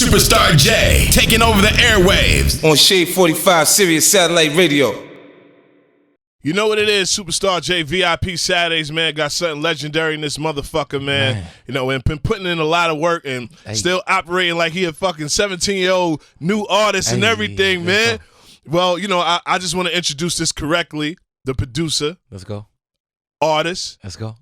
Superstar J, taking over the airwaves on Shade 45 Sirius Satellite Radio. You know what it is, Superstar J, VIP Saturdays, man. Got something legendary in this motherfucker, man. You know, and been putting in a lot of work and still operating like he a fucking 17-year-old new artist and everything, man. Well, you know, I just want to introduce this correctly. The producer. Let's go. Artist. Let's go.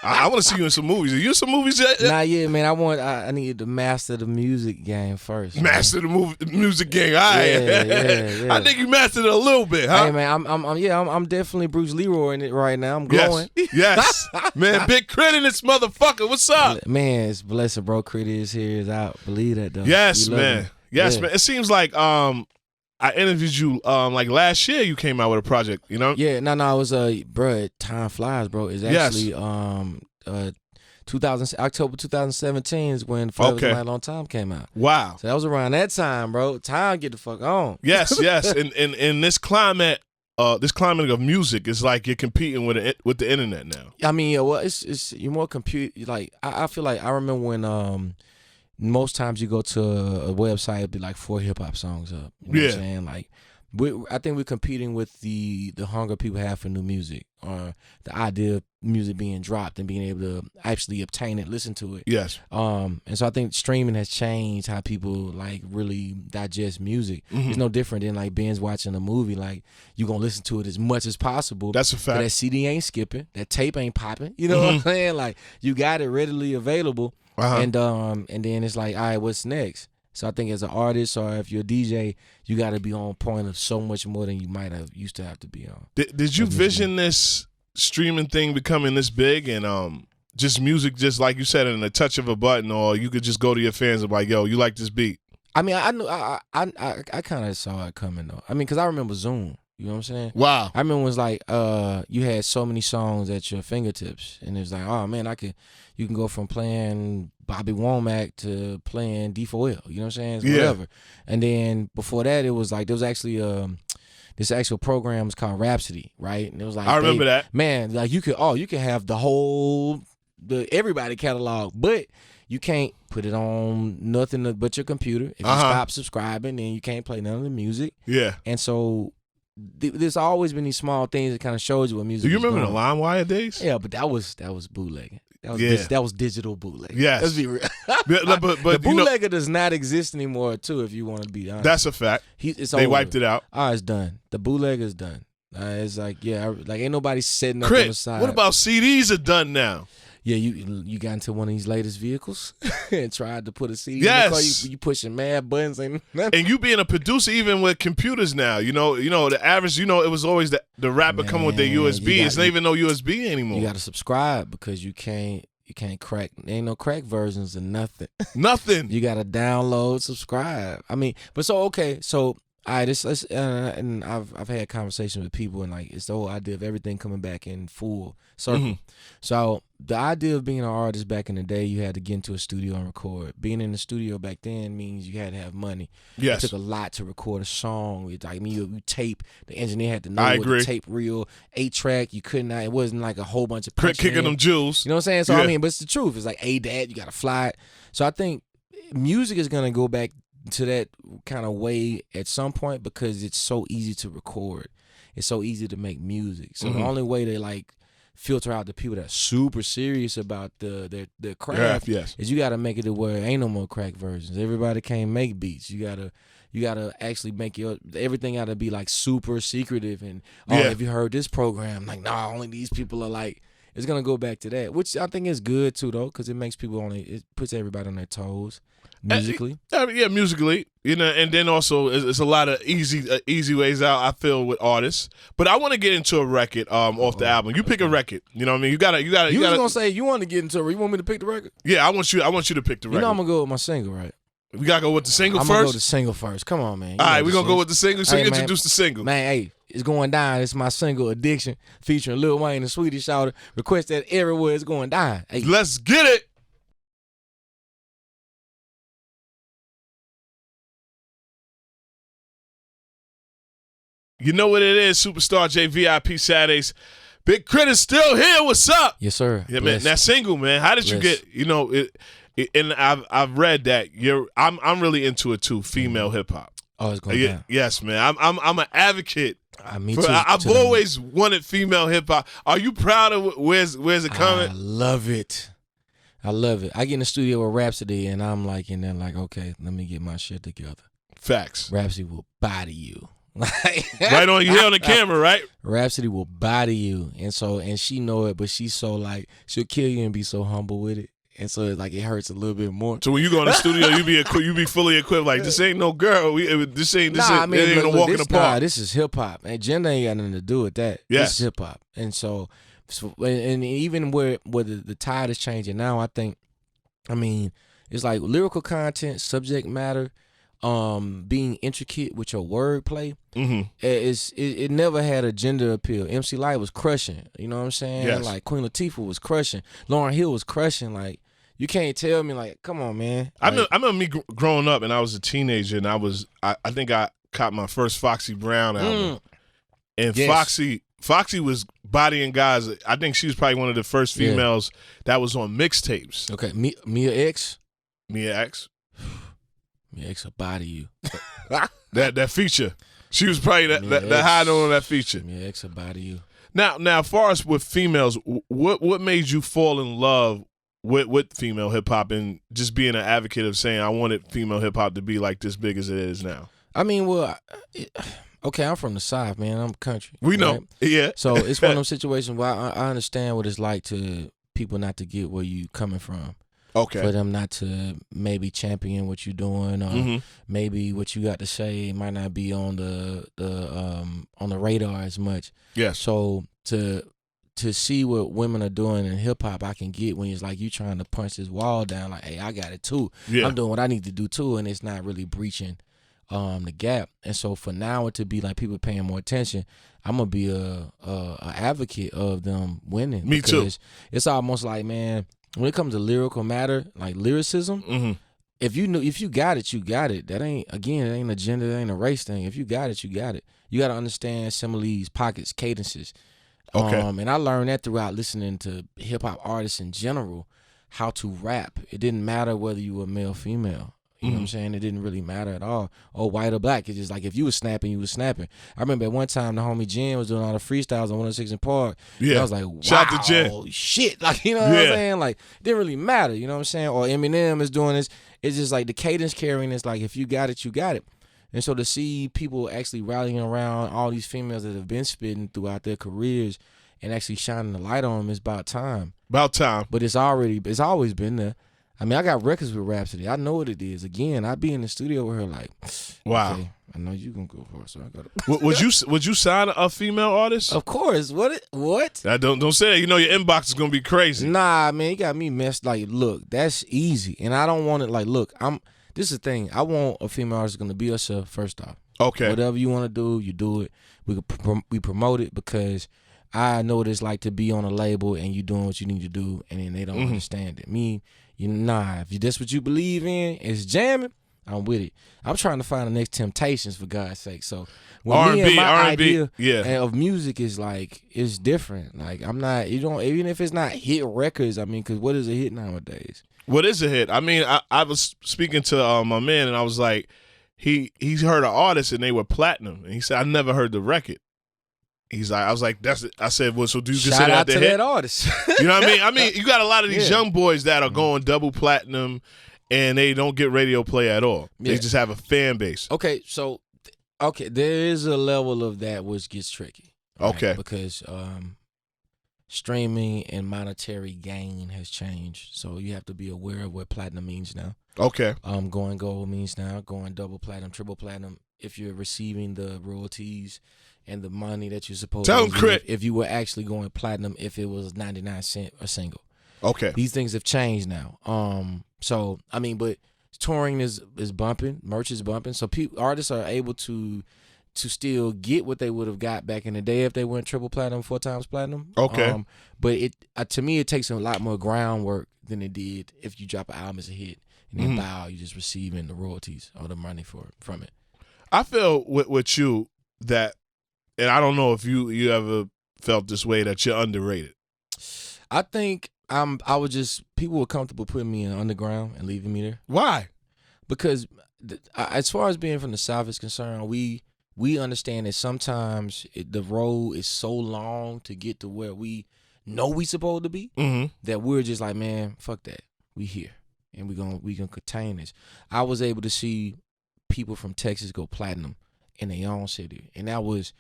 I want to see you in some movies. Are you in some movies yet? Nah, yeah, man. I need to master the music game first. Master the music game. All right. Yeah. I think you mastered it a little bit, huh? Hey, man, I'm definitely Bruce Leroy in it right now. I'm glowing. Yes. Man, Big Krit in this motherfucker. What's up? Man, it's blessed, bro. Krit is here, is out. Believe that, though. Yes, man. Yes, yeah. man. It seems like I interviewed you like last year. You came out with a project, you know? Yeah, no, it was bro. Time flies, bro. It's actually October 2017 is when Forever's a Night Long Time came out. Wow. So that was around that time, bro. Time get the fuck on. Yes. In this climate of music, it's like you're competing with the internet now. I mean, well, it's you're more like I feel like I remember when most times you go to a website, it'd be like 4 hip hop songs up. You know what I'm saying? Like, I think we're competing with the hunger people have for new music, or the idea of music being dropped and being able to actually obtain it, listen to it. Yes. And so I think streaming has changed how people like really digest music. It's no different than like binge watching a movie. Like, you're gonna listen to it as much as possible. That's a fact. That CD ain't skipping, that tape ain't popping. You know what I'm saying? Like, you got it readily available. And then it's like, all right, what's next? So I think as an artist or if you're a DJ, you got to be on point of so much more than you might have used to have to be on. Did you vision this streaming thing becoming this big and just music, just like you said, in a touch of a button, or you could just go to your fans and be like, yo, you like this beat? I mean, I knew I kind of saw it coming though. I mean, because I remember Zoom. You know what I'm saying? Wow. I remember it was like you had so many songs at your fingertips, and it was like, oh man, you can go from playing Bobby Womack to playing D4L. You know what I'm saying? It's whatever. And then before that, it was like there was actually this actual program was called Rhapsody, right? And it was like I remember that. Man, like you could have the everybody catalog, but you can't put it on nothing but your computer. If you stop subscribing, then you can't play none of the music. Yeah. And so there's always been these small things that kind of shows you what music. Do you is remember doing. the LimeWire days? Yeah, but that was bootlegging. That was digital bootlegging. Yes. Let's be real. but the bootlegger does not exist anymore, too, if you want to be honest. That's a fact. They wiped it out. Oh, it's done. The bootlegger's done. It's like, ain't nobody sitting up on the side. What about CDs are done now? Yeah, you got into one of these latest vehicles and tried to put a CD yes. in the car. You pushing mad buttons and you being a producer even with computers now. You know the average. It was always the rapper coming with their USB. It's not even no USB anymore. You got to subscribe because you can't crack. There ain't no crack versions of nothing. Nothing. You got to download, subscribe. I mean, but so okay, so. All right, and I've had conversations with people, and like it's the whole idea of everything coming back in full circle. So the idea of being an artist back in the day, you had to get into a studio and record. Being in the studio back then means you had to have money. Yes, it took a lot to record a song. You tape. The engineer had to know what to tape reel, 8-track. You couldn't. It wasn't like a whole bunch of kicking them jewels. You know what I'm saying? So I mean, but it's the truth. It's like dad, you got to fly it. So I think music is gonna go back to that kind of way at some point because it's so easy to record. It's so easy to make music. So the only way to like filter out the people that are super serious about the craft is you got to make it to where ain't no more crack versions. Everybody can't make beats. You gotta actually make everything got to be like super secretive and have you heard this program? Like only these people are like. It's gonna go back to that, which I think is good too though, because it makes people it puts everybody on their toes. Musically, musically, and then also it's a lot of easy ways out. I feel with artists, but I want to get into a record off the album. You pick a record, you know what I mean. You gotta. You was gonna say you want to get into it. You want me to pick the record? Yeah, I want you to pick the record. You know I'm gonna go with my single, right? We gotta go with the single first. I'm gonna go with the single first. Come on, man. All right, we're gonna go with the single. So you introduce the single, man. Hey, it's going down. It's my single "Addiction" featuring Lil Wayne and Swedish Shouter. Request that everywhere. It's going down. Hey, let's get it. You know what it is, Superstar J VIP Saturdays. Big Krit is still here. What's up? Yes, sir. Yeah, man. That single, man. How did you get? And I've read that I'm really into it too. Female hip hop. Oh, it's going down. Yes, man. I'm an advocate. Me too. I've always wanted female hip hop. Are you proud of where's it coming? I love it. I get in the studio with Rhapsody, and I'm like, and then like, okay, let me get my shit together. Facts. Rhapsody will body you. Right on you here on the camera, right? Rhapsody will body you, and she know it, but she's so like she'll kill you and be so humble with it, and so it's like it hurts a little bit more. So when you go in the studio, you be fully equipped. Like this ain't no girl. This ain't a walk in the park. Nah, this is hip hop, and gender ain't got nothing to do with that. Yes. This is hip hop, and so and even where the tide is changing now, I mean, it's like lyrical content, subject matter. Being intricate with your wordplay, it never had a gender appeal. MC Lyte was crushing, you know what I'm saying? Yes. Like Queen Latifah was crushing, Lauryn Hill was crushing. Like you can't tell me, like, come on, man. I remember me growing up, and I was a teenager, and I think I caught my first Foxy Brown album, and yes. Foxy was bodying guys. I think she was probably one of the first females that was on mixtapes. Okay, Mia X. Mia X will body you. that feature. She was probably that high on that feature. Mia X will body you. Now, as far as with females, what made you fall in love with female hip hop and just being an advocate of saying I wanted female hip hop to be like this big as it is now? I mean, well, okay, I'm from the South, man. I'm country. We know, right? Yeah. So it's one of those situations where I understand what it's like to people not to get where you coming from. Okay. For them not to maybe champion what you're doing, or maybe what you got to say might not be on the radar as much. Yes. So to see what women are doing in hip hop, I can get when it's like you trying to punch this wall down. Like, hey, I got it too. Yeah. I'm doing what I need to do too, and it's not really breaching the gap. And so for now it to be like people paying more attention, I'm gonna be a advocate of them winning. Me too. It's almost like, man, when it comes to lyrical matter, like lyricism, if you got it, you got it. That ain't, again, it ain't a gender, it ain't a race thing. If you got it, you got it. You got to understand similes, pockets, cadences. Okay. And I learned that throughout listening to hip hop artists in general, how to rap. It didn't matter whether you were male or female. You know what I'm saying? It didn't really matter at all. Or white or black. It's just like if you was snapping, you was snapping. I remember at one time the homie Jen was doing all the freestyles on 106 and Park. Yeah. And I was like, wow, shout out to Jen. Shit. Like, you know what I'm saying? Like, it didn't really matter. You know what I'm saying? Or Eminem is doing this. It's just like the cadence carrying is like, if you got it, you got it. And so to see people actually rallying around all these females that have been spitting throughout their careers and actually shining the light on them is about time. About time. But it's always been there. I mean, I got records with Rhapsody. I know what it is. Again, I be in the studio with her like, wow. Okay, I know you gonna go for it, so I gotta. Would you sign a female artist? Of course. What? Don't say that. You know your inbox is gonna be crazy. Nah, man, you got me messed. Like, look, that's easy, and I don't want it. Like, look, This is the thing. I want a female artist gonna be herself first off. Okay. Whatever you want to do, you do it. We promote it because I know what it's like to be on a label and you doing what you need to do, and then they don't understand it. If that's what you believe in, it's jamming, I'm with it. I'm trying to find the next Temptations, for God's sake. So when R&B, my idea of music is like, it's different. Like, I'm not, even if it's not hit records, I mean, because what is a hit nowadays? What is a hit? I mean, I was speaking to my man, and I was like, he's heard an artist and they were platinum, and he said, I never heard the record. He's like, I was like, that's it. I said, well, so do you consider that the hit? That artist. You know what I mean? I mean, you got a lot of these young boys that are going double platinum, and they don't get radio play at all. They just have a fan base. Okay, so there is a level of that which gets tricky. Right? Okay, because streaming and monetary gain has changed, so you have to be aware of what platinum means now. Okay. Going gold means now going double platinum, triple platinum. If you're receiving the royalties and the money that you're supposed to Krit. if you were actually going platinum, if it was 99 cents a single. Okay. These things have changed now. So I mean, but touring is bumping, merch is bumping, so artists are able to still get what they would have got back in the day if they went triple platinum, 4 times platinum. Okay. But it to me, it takes a lot more groundwork than it did if you drop an album as a hit and then bow, you just receiving the royalties or the money from it. I feel with you that, and I don't know if you ever felt this way, that you're underrated. I think I was just people were comfortable putting me in underground and leaving me there Why? because as far as being from the South is concerned, we understand that sometimes the road is so long to get to where we know we supposed to be that we're just like, man, fuck that, we here and we gonna contain this. I was able to see people from Texas go platinum in their own city, and that was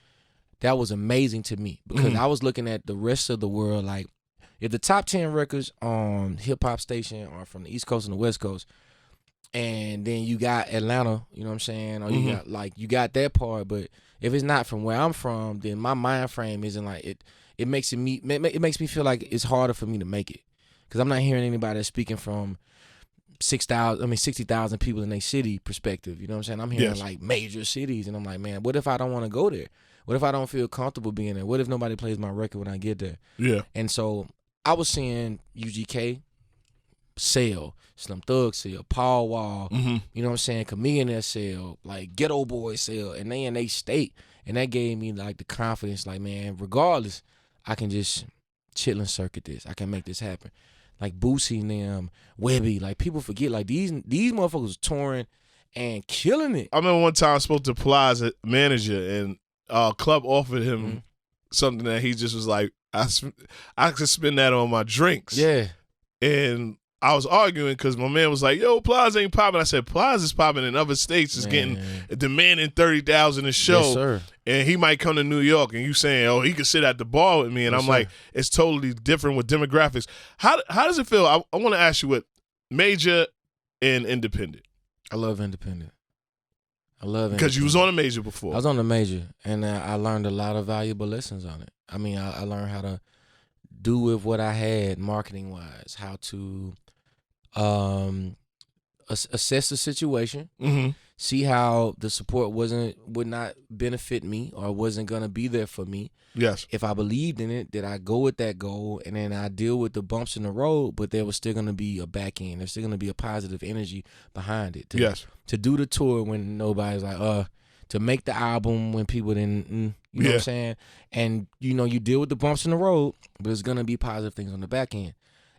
amazing to me because I was looking at the rest of the world like, if the top 10 records on hip hop station are from the East Coast and the West Coast, and then you got Atlanta, you know what I'm saying, or you got that part, but if it's not from where I'm from, then my mind frame isn't like it. It makes me feel like it's harder for me to make it because I'm not hearing anybody that's speaking from 60,000 people in their city perspective. You know what I'm saying? I'm hearing like major cities, and I'm like, man, what if I don't want to go there? What if I don't feel comfortable being there? What if nobody plays my record when I get there? Yeah. And so I was seeing UGK sell, Slim Thug sell, Paul Wall, you know what I'm saying, Chameleon sell, like Ghetto Boys sell, and they in they state. And that gave me like the confidence, like, man, regardless, I can just chill and circuit this. I can make this happen. Like Boosie and them, Webby, like people forget, like these motherfuckers touring and killing it. I remember one time I spoke to Plies' manager, and Club offered him something that he just was like, I could spend that on my drinks. Yeah. And I was arguing because my man was like, yo, Plies ain't popping. I said, Plies is popping in other states. Is getting demanding $30,000 a show. Yes, sir. And he might come to New York, and you saying, oh, he could sit at the bar with me. And I'm like, it's totally different with demographics. How does it feel? I want to ask you what major and independent. I love independent. Because you was on a major before. I was on a major, and I learned a lot of valuable lessons on it. I mean, I learned how to do with what I had marketing-wise, how to assess the situation, see how the support would not benefit me or wasn't going to be there for me. Yes. If I believed in it, did I go with that goal, and then I deal with the bumps in the road, but there was still going to be a back end. There's still going to be a positive energy behind it. To do the tour when nobody's like, to make the album when people didn't, you know what I'm saying? And, you know, you deal with the bumps in the road, but there's going to be positive things on the back end.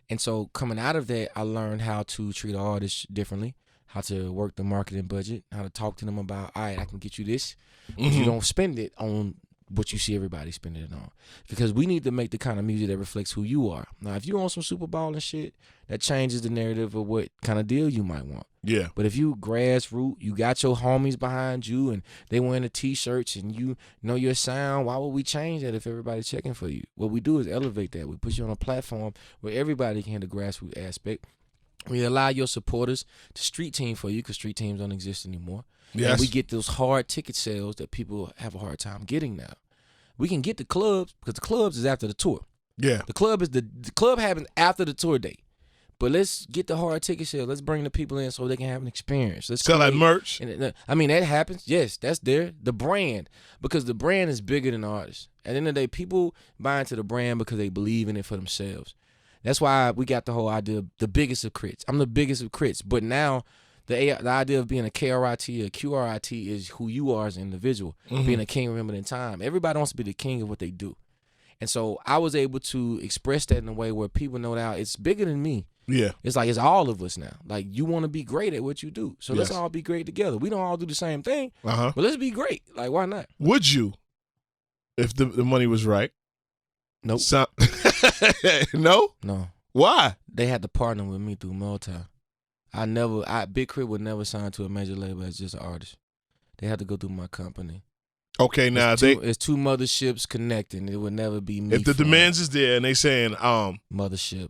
And so coming out of that, I learned how to treat artists differently, how to work the marketing budget, how to talk to them about, all right, I can get you this, but you don't spend it on what you see everybody spending it on. Because we need to make the kind of music that reflects who you are. Now, if you on some Super Bowl and shit, that changes the narrative of what kind of deal you might want. Yeah. But if you grassroots, you got your homies behind you and they wearing the T-shirts and you know your sound, why would we change that if everybody's checking for you? What we do is elevate that. We put you on a platform where everybody can hear the grassroots aspect. We allow your supporters to street team for you because street teams don't exist anymore. Yes. And we get those hard ticket sales that people have a hard time getting now. We can get the clubs because the clubs is after the tour. Yeah. The club happens after the tour date. But let's get the hard ticket sales. Let's bring the people in so they can have an experience. Let's sell that merch. I mean, that happens. Yes, that's there. The brand. Because the brand is bigger than the artist. At the end of the day, people buy into the brand because they believe in it for themselves. That's why we got the whole idea of the biggest of Krits. I'm the biggest of Krits. But now the idea of being a KRIT or QRIT is who you are as an individual. Being a king remembered in time. Everybody wants to be the king of what they do. And so I was able to express that in a way where people know that it's bigger than me. Yeah. It's like it's all of us now. Like you want to be great at what you do. So let's all be great together. We don't all do the same thing, but let's be great. Like why not? Would you if the money was right? Nope. No? No. Why? They had to partner with me through Multi. Big Krit would never sign to a major label as just an artist. They had to go through my company. Okay, now it's two motherships connecting. It would never be me. If the demands is there and they saying mothership,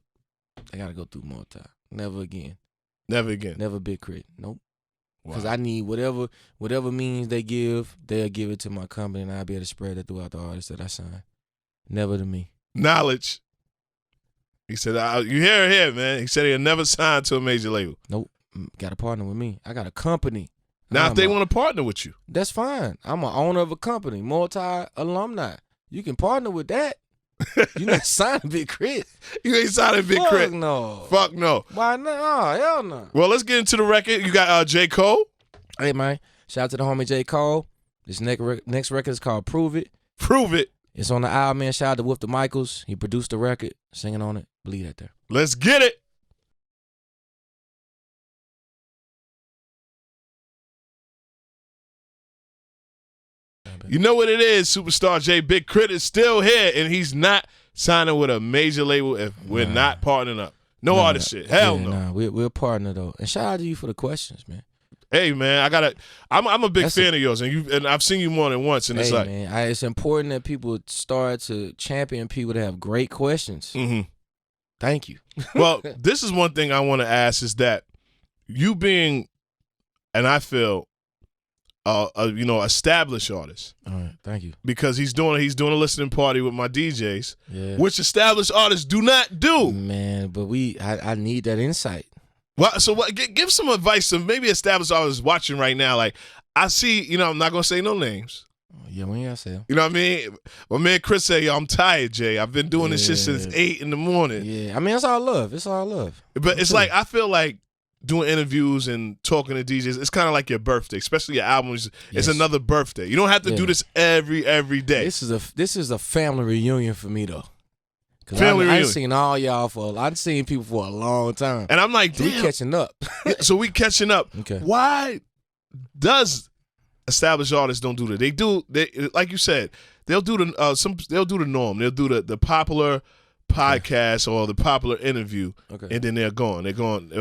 I gotta go through Multi. Never again. Never again. Never Big Krit. Nope. Because I need whatever means they give, they'll give it to my company, and I'll be able to spread it throughout the artists that I sign. Never to me. Knowledge. He said, you hear it here, man. He said he'll never sign to a major label. Nope. Got a partner with me. I got a company. Now, if they want to partner with you. That's fine. I'm an owner of a company, multi-alumni. You can partner with that. You're not signing Big Krit. You ain't signing Big Krit. Fuck no. Fuck no. Why not? Oh, hell no. Well, let's get into the record. You got J. Cole. Hey, man. Shout out to the homie J. Cole. This next record is called Prove It. Prove It. It's on the album, man. Shout out to Wolf the Michaels. He produced the record, singing on it. Believe that there. Let's get it. You know what it is, Superstar J. Big Krit is still here, and he's not signing with a major label if we're not partnering up. No artist shit. Hell no. Nah, we're a partner though. And shout out to you for the questions, man. Hey man, I'm a big fan of yours, and I've seen you more than once, and it's like, man, it's important that people start to champion people that have great questions. Mm-hmm. Thank you. Well, this is one thing I want to ask is that you being, and I feel, established artist. All right, thank you. Because he's doing a listening party with my DJs, which established artists do not do. Man, but I need that insight. Well, so what? Give some advice to maybe established artists watching right now. Like I see, I'm not gonna say no names. Yeah, we ain't gotta say them. You know what I mean? My man Chris said, "Yo, I'm tired, Jay. I've been doing this shit since 8 in the morning." Yeah, I mean it's all love. It's all love. But it's like I feel like doing interviews and talking to DJs, it's kind of like your birthday, especially your albums. It's another birthday. You don't have to do this every day. This is a family reunion for me though. Family reunion. I've seen all y'all I've seen people for a long time. And I'm like, we catching up. So we catching up. Okay. Why does established artists don't do that? They like you said, they'll do the norm. They'll do the popular podcast or the popular interview, and then they're gone.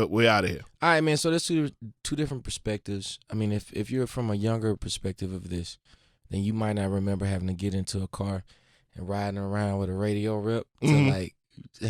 We're out of here. All right, man. So there's two different perspectives. I mean, if you're from a younger perspective of this, then you might not remember having to get into a car and riding around with a radio rep to like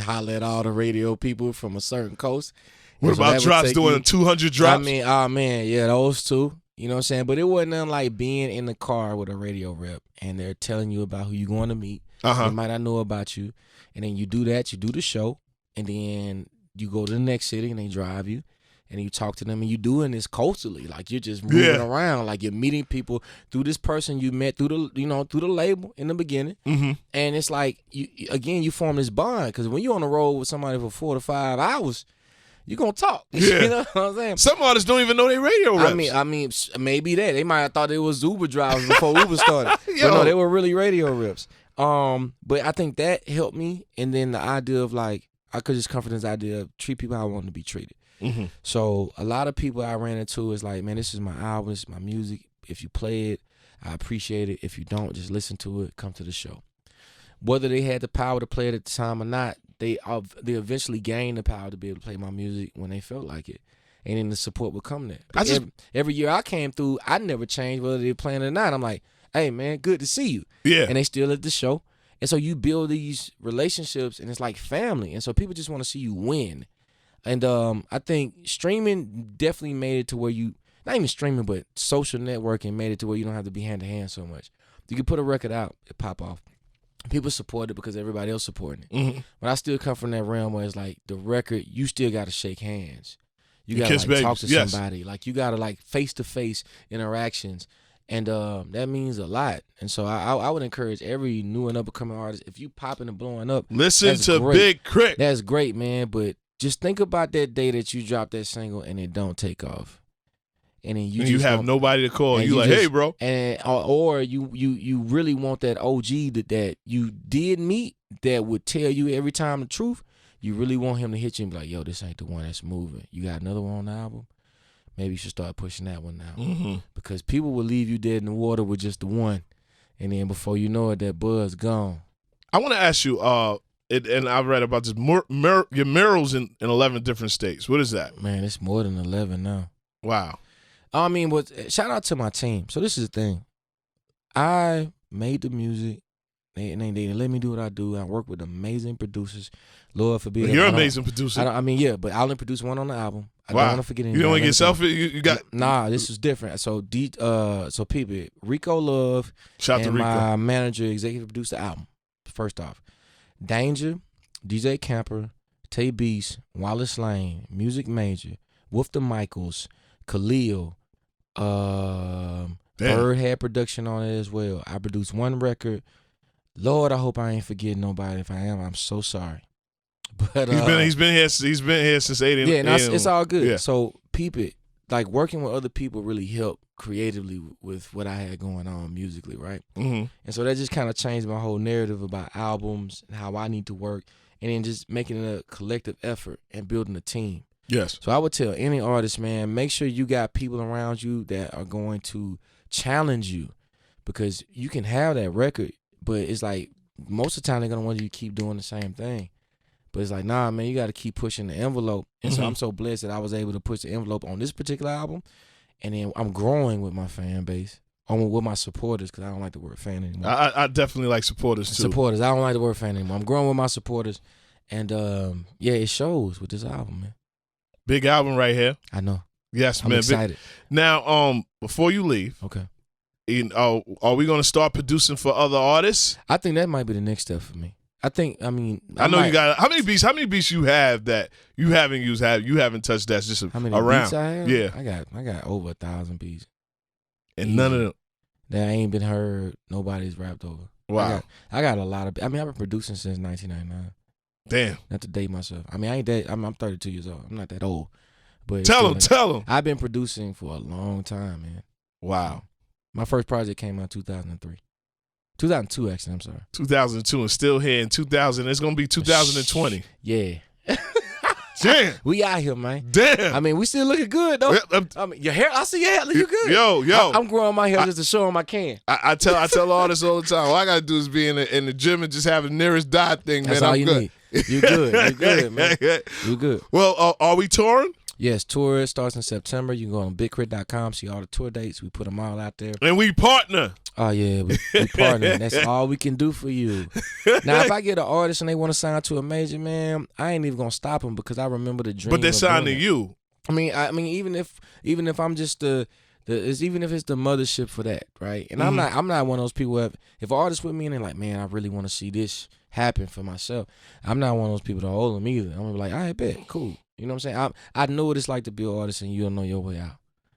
holler at all the radio people from a certain coast. What about drops doing 200 drops? I mean, oh man, yeah, those two. You know what I'm saying? But it wasn't nothing like being in the car with a radio rep and they're telling you about who you're going to meet. They might not know about you. And then you do that, you do the show, and then you go to the next city and they drive you. And you talk to them, and you're doing this coastally, like you're just moving around, like you're meeting people through this person you met through the label in the beginning, and it's like you form this bond because when you're on the road with somebody for 4 to 5 hours, you're gonna talk. You know what I'm saying? Some artists don't even know they radio reps. I mean, maybe that they might have thought they was Uber drivers before Uber started, but no, they were really radio reps. But I think that helped me, and then the idea of like I could just come from this idea of treat people how I want to be treated. So a lot of people I ran into is like, man, this is my album, this is my music. If you play it, I appreciate it. If you don't, just listen to it, come to the show. Whether they had the power to play it at the time or not, they eventually gained the power to be able to play my music when they felt like it. And then the support would come there. Every year I came through, I never changed whether they're playing it or not. I'm like, hey, man, good to see you. Yeah. And they still at the show. And so you build these relationships, and it's like family. And so people just want to see you win. And I think streaming definitely made it to where you, not even streaming, but social networking made it to where you don't have to be hand-to-hand so much. You can put a record out, it pop off. People support it because everybody else supporting it. But I still come from that realm where it's like the record, you still got to shake hands. You got to like, talk to somebody. Like you got to like face-to-face interactions. And that means a lot. And so I would encourage every new and up-and-coming artist, if you popping and blowing up, listen to Big Krit. That's great, man. But just think about that day that you drop that single and it don't take off. And then you have nobody to call. You like, hey, bro. And or you really want that OG that you did meet that would tell you every time the truth. You really want him to hit you and be like, yo, this ain't the one that's moving. You got another one on the album? Maybe you should start pushing that one now. Because people will leave you dead in the water with just the one. And then before you know it, that buzz gone. I want to ask you, and I've read about this, your murals in 11 different states. What is that? Man, it's more than 11 now. Wow. I mean, shout out to my team. So this is the thing. I made the music. They let me do what I do. I work with amazing producers. Lord forbid. You're an amazing producer. But I only produced one on the album. I wow. don't want to forget anything. You don't want to get selfish? You got... Nah, this is different. So people, Rico Love Shout and to Rico. My manager, executive produced the album, first off. Danger, DJ Camper, Tay Beast, Wallace Lane, Music Major, Wolf the Michaels, Khalil, Bird had production on it as well. I produced one record. Lord, I hope I ain't forgetting nobody. If I am, I'm so sorry. But he's been here since 8 yeah, and it's all good. Yeah. So people, like working with other people really helped creatively with what I had going on musically, right? And so that just kind of changed my whole narrative about albums and how I need to work. and then just making it a collective effort and building a team. Yes. So I would tell any artist, man, make sure you got people around you that are going to challenge you, because you can have that record, but it's like most of the time they're gonna want you to keep doing the same thing. But it's like, nah, man, you got to keep pushing the envelope. And so I'm so blessed that I was able to push the envelope on this particular album, and then I'm growing with my fan base, with my supporters, because I don't like the word fan anymore. I definitely like supporters too. Supporters, I don't like the word fan anymore. I'm growing with my supporters, and yeah, it shows with this album, man. Big album right here. I know. Yes, I'm man. excited. Now, before you leave, Okay. Are we gonna start producing for other artists? I think that might be the next step for me. I know you got how many beats you have that you haven't used, you haven't touched, that's just how many around. beats I have? Yeah. I got over 1,000 beats. And Easy. none of them that ain't been heard, nobody's rapped over. Wow. I got a lot of I've been producing since 1999. Damn. Not to date myself. I mean, I ain't that I'm 32 years old. I'm not that old. But Tell them. I've been producing for a long time, man. Wow. My first project came out 2003. 2002, actually, I'm sorry. 2002 and still here in 2000. It's going to be 2020. Yeah. Damn. We out here, man. Damn. I mean, we still looking good, though. I mean, your hair, I see your hair. You good. Yo. I'm growing my hair just to show them I can. I tell all this all the time. All I got to do is be in the gym and just have the nearest dot thing, That's man. all I'm you good. need. You good. You good, man. You good. Well, are we touring? Yes, tour starts in September. You can go on bigkrit.com, see all the tour dates. We put them all out there. And we partner. Oh, yeah, we partner. That's all we can do for you. Now, if I get an artist and they want to sign to a major, man, I ain't even going to stop them, because I remember the dream. But they're signing you. I mean, even if I'm just even if it's the mothership for that, right? And I'm not one of those people if an artist with me and they're like, man, I really want to see this happen for myself, I'm not one of those people to hold them either. I'm gonna be like, all right, bet, cool. You know what I'm saying? I know what it's like to be an artist and you don't know your way out.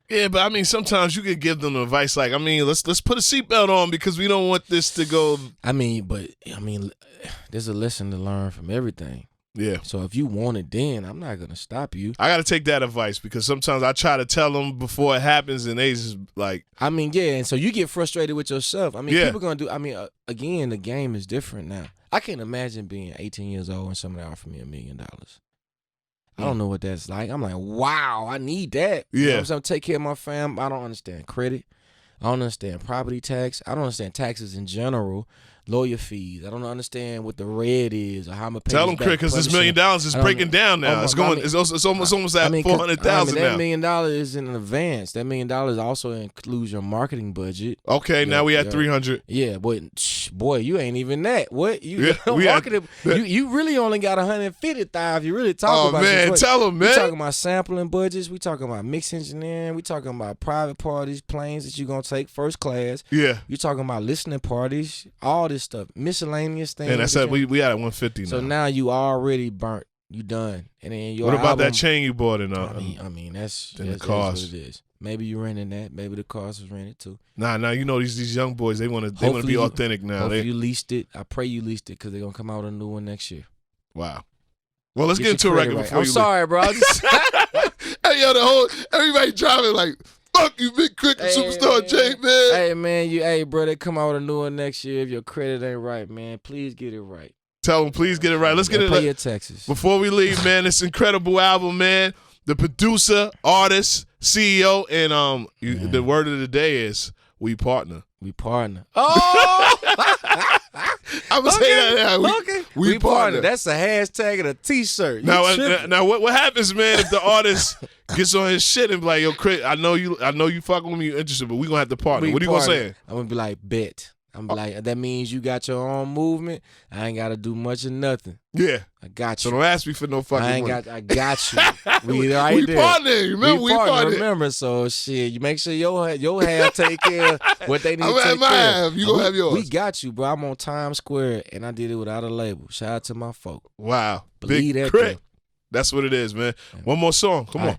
Yeah, but I mean, sometimes you could give them advice like, I mean, let's put a seatbelt on because we don't want this to go. I mean, there's a lesson to learn from everything. Yeah. So if you want it, then I'm not gonna stop you. I got to take that advice because sometimes I try to tell them before it happens and they just like. I mean, yeah, and so you get frustrated with yourself. I mean, yeah. people gonna do. I mean, again, the game is different now. I can't imagine being 18 years old and somebody offered me $1 million. I don't know what that's like. I'm like, wow, I need that. Yeah. You know what I'm saying? Take care of my fam. I don't understand credit. I don't understand property tax. I don't understand taxes in general. Lawyer fees. I don't understand what the red is or how I'm gonna pay. Tell them, Krit, because this $1 million is breaking down now. It's going. It's almost at 400,000 now. That $1 million is in advance. That $1 million also includes your marketing budget. Okay, now we at 300. Yeah, but boy, you ain't even that. What you we marketing? You really only got 150,000. You really talking about? Oh man, tell them, man. We talking about sampling budgets. We talking about mix engineering. We talking about private parties, planes that you gonna take first class. Yeah. You talking about listening parties, all this stuff, miscellaneous things. And that's it. We at 150 now. So now you already burnt. You done. And then your what about album, that chain you bought in? I mean that's the cost. That's what it is. Maybe you renting that. Maybe the cost was rented too. Nah. You know these young boys. They want to be authentic now. Hopefully you leased it. I pray you leased it because they're gonna come out with a new one next year. Wow. Well, let's get into a record before I'm sorry, bro. Hey, yo, everybody driving like. Fuck you, Big Krit, Superstar J, man. Hey, bro, they come out with a new one next year. If your credit ain't right, man, please get it right. Tell them, please get it right. Let's get it. Pay your taxes. Before we leave, man, this incredible album, man. The producer, artist, CEO, and the word of the day is we partner. We partner. Oh! I'm gonna say that now. We partner. That's a hashtag and a T-shirt. Now what happens, man? If the artist gets on his shit and be like, "Yo, Krit, I know you fucking with me, you interested, but we gonna have to partner." What are you gonna say? I'm gonna be like, bet. I'm like, that means you got your own movement. I ain't gotta do much of nothing. Yeah, I got you. So don't ask me for no fucking money. I got you. We right we there. Partner. Remember, we partner. Remember, so shit. You make sure your half take care of what they need to take care of. You gonna have yours. We got you, bro. I'm on Times Square, and I did it without a label. Shout out to my folk. Wow, Believe Big that, Krit. though. That's what it is, man. One more song. Come on.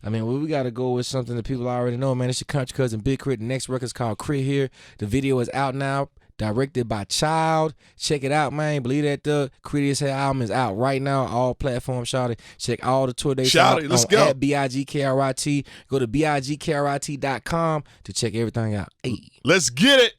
I mean, we got to go with something that people already know, man. It's your country cousin, Big Krit. The next record's called Krit Here. The video is out now. Directed by Child. Check it out, man. Believe that the Krit Here album is out right now. All platforms, shout it. Check all the tour dates out let's go. at BIGKRIT. Go to BIGKRIT.com to check everything out. Hey. Let's get it.